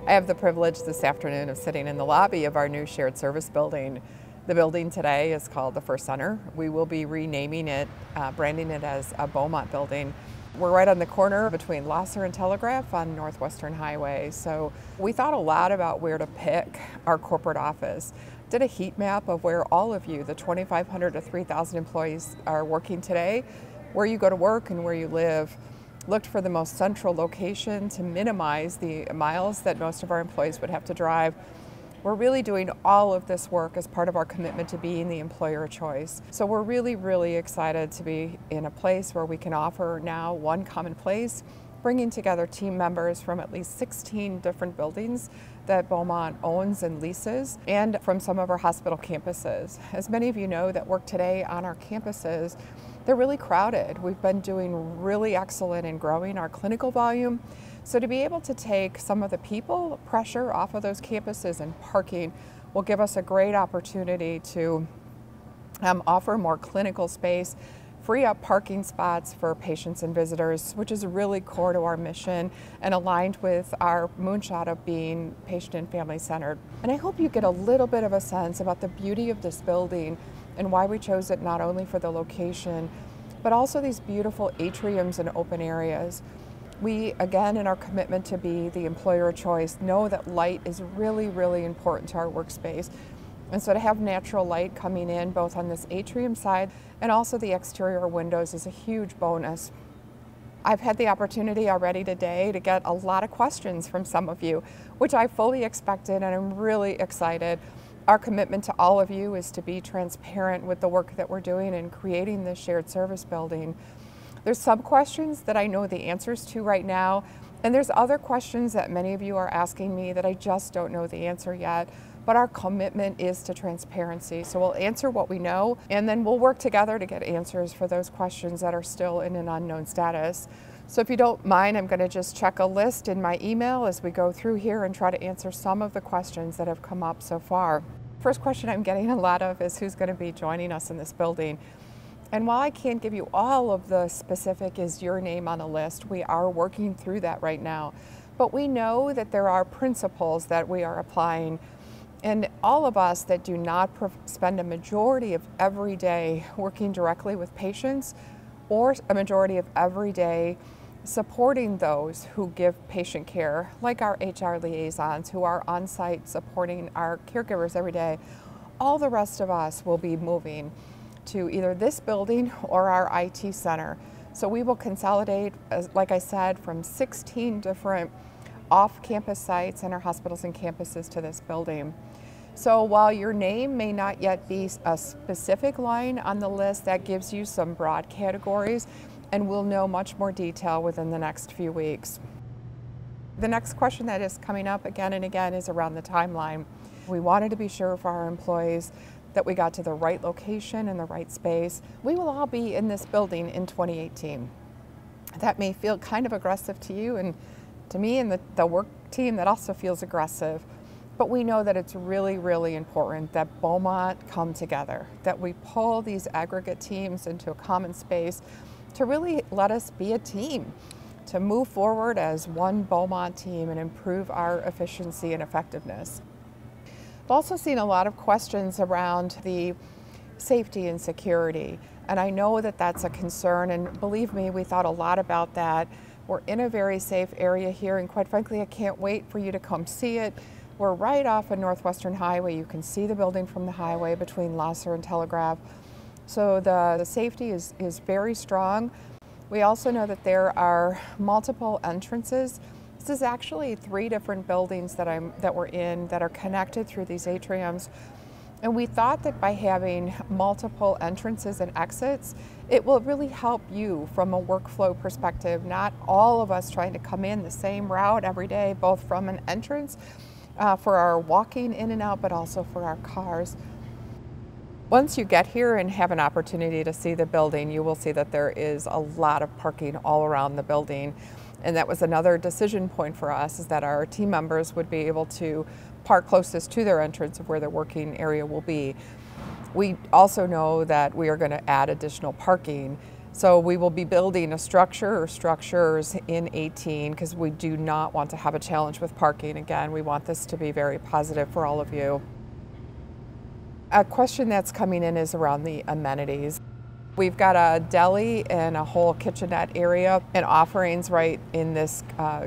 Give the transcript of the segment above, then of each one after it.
I have the privilege this afternoon of sitting in the lobby of our new shared service building. The building today is called the First Center. We will be renaming it, branding it as a Beaumont building. We're right on the corner between Lasser and Telegraph on Northwestern Highway. So we thought a lot about where to pick our corporate office. Did a heat map of where all of you, the 2,500 to 3,000 employees, are working today, where you go to work and where you live. Looked for the most central location to minimize the miles that most of our employees would have to drive. We're really doing all of this work as part of our commitment to being the employer of choice. So we're really excited to be in a place where we can offer now one common place, bringing together team members from at least 16 different buildings that Beaumont owns and leases, and from some of our hospital campuses. As many of you know that work today on our campuses, they're really crowded. We've been doing really excellent in growing our clinical volume. So to be able to take some of the people pressure off of those campuses and parking will give us a great opportunity to offer more clinical space, free up parking spots for patients and visitors, which is really core to our mission and aligned with our moonshot of being patient and family centered. And I hope you get a little bit of a sense about the beauty of this building and why we chose it not only for the location, but also these beautiful atriums and open areas. We, again, in our commitment to be the employer of choice, know that light is really important to our workspace. And so to have natural light coming in both on this atrium side and also the exterior windows is a huge bonus. I've had the opportunity already today to get a lot of questions from some of you, which I fully expected, and I'm really excited. Our commitment to all of you is to be transparent with the work that we're doing in creating this shared service building. There's some questions that I know the answers to right now, and there's other questions that many of you are asking me that I just don't know the answer yet. But our commitment is to transparency. So we'll answer what we know, and then we'll work together to get answers for those questions that are still in an unknown status. So if you don't mind, I'm going to just check a list in my email as we go through here and try to answer some of the questions that have come up so far. First question I'm getting a lot of is who's going to be joining us in this building. And while I can't give you all of the specific is your name on a list, we are working through that right now. But we know that there are principles that we are applying. And all of us that do not spend a majority of every day working directly with patients or a majority of every day supporting those who give patient care, like our HR liaisons who are on site supporting our caregivers every day, all the rest of us will be moving to either this building or our IT center. So we will consolidate, like I said, from 16 different off-campus sites in our hospitals and campuses to this building. So while your name may not yet be a specific line on the list, that gives you some broad categories, and we'll know much more detail within the next few weeks. The next question that is coming up again and again is around the timeline. We wanted to be sure for our employees that we got to the right location and the right space. We will all be in this building in 2018. That may feel kind of aggressive to you, and to me and the work team that also feels aggressive. But we know that it's really important that Beaumont come together, that we pull these aggregate teams into a common space to really let us be a team, to move forward as one Beaumont team and improve our efficiency and effectiveness. I've also seen a lot of questions around the safety and security, and I know that that's a concern, and believe me, we thought a lot about that. We're in a very safe area here, and quite frankly, I can't wait for you to come see it. We're right off of Northwestern Highway. You can see the building from the highway between Lasser and Telegraph. So the safety is very strong. We also know that there are multiple entrances. This is actually 3 different buildings that we're in that are connected through these atriums. And we thought that by having multiple entrances and exits, it will really help you from a workflow perspective, not all of us trying to come in the same route every day, both from an entrance for our walking in and out, but also for our cars. Once you get here and have an opportunity to see the building, you will see that there is a lot of parking all around the building. And that was another decision point for us, is that our team members would be able to park closest to their entrance of where their working area will be. We also know that we are going to add additional parking So we will be building a structure or structures in 18 because we do not want to have a challenge with parking. Again, we want this to be very positive for all of you. A question that's coming in is around the amenities. We've got a deli and a whole kitchenette area and offerings right in this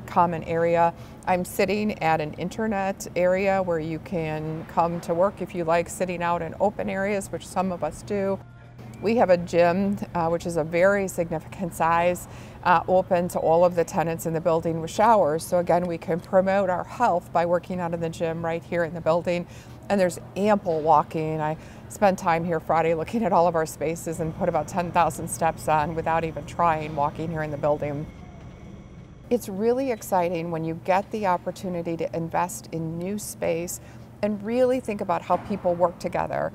common area. I'm sitting at an internet area where you can come to work if you like sitting out in open areas, which some of us do. We have a gym, which is a very significant size, open to all of the tenants in the building with showers. So again, we can promote our health by working out in the gym right here in the building. And there's ample walking. I spent time here Friday looking at all of our spaces and put about 10,000 steps on without even trying walking here in the building. It's really exciting when you get the opportunity to invest in new space and really think about how people work together.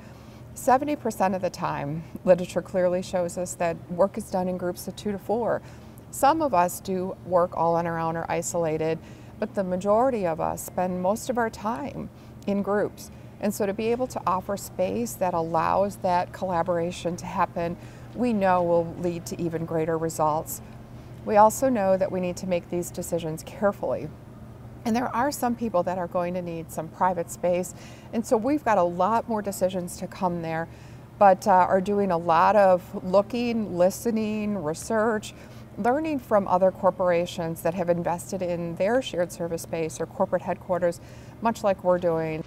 70% of the time, literature clearly shows us that work is done in groups of 2 to 4. Some of us do work all on our own or isolated, but the majority of us spend most of our time in groups. And so to be able to offer space that allows that collaboration to happen, we know will lead to even greater results. We also know that we need to make these decisions carefully. And there are some people that are going to need some private space. And so we've got a lot more decisions to come there, but are doing a lot of looking, listening, research, learning from other corporations that have invested in their shared service space or corporate headquarters, much like we're doing.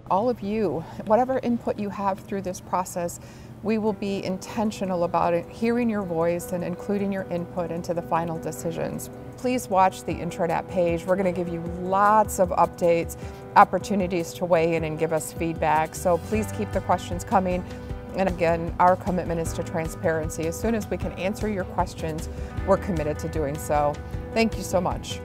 All of you, whatever input you have through this process, we will be intentional about it, hearing your voice and including your input into the final decisions. Please watch the intranet page. We're going to give you lots of updates, opportunities to weigh in and give us feedback. So please keep the questions coming. And again, our commitment is to transparency. As soon as we can answer your questions, we're committed to doing so. Thank you so much.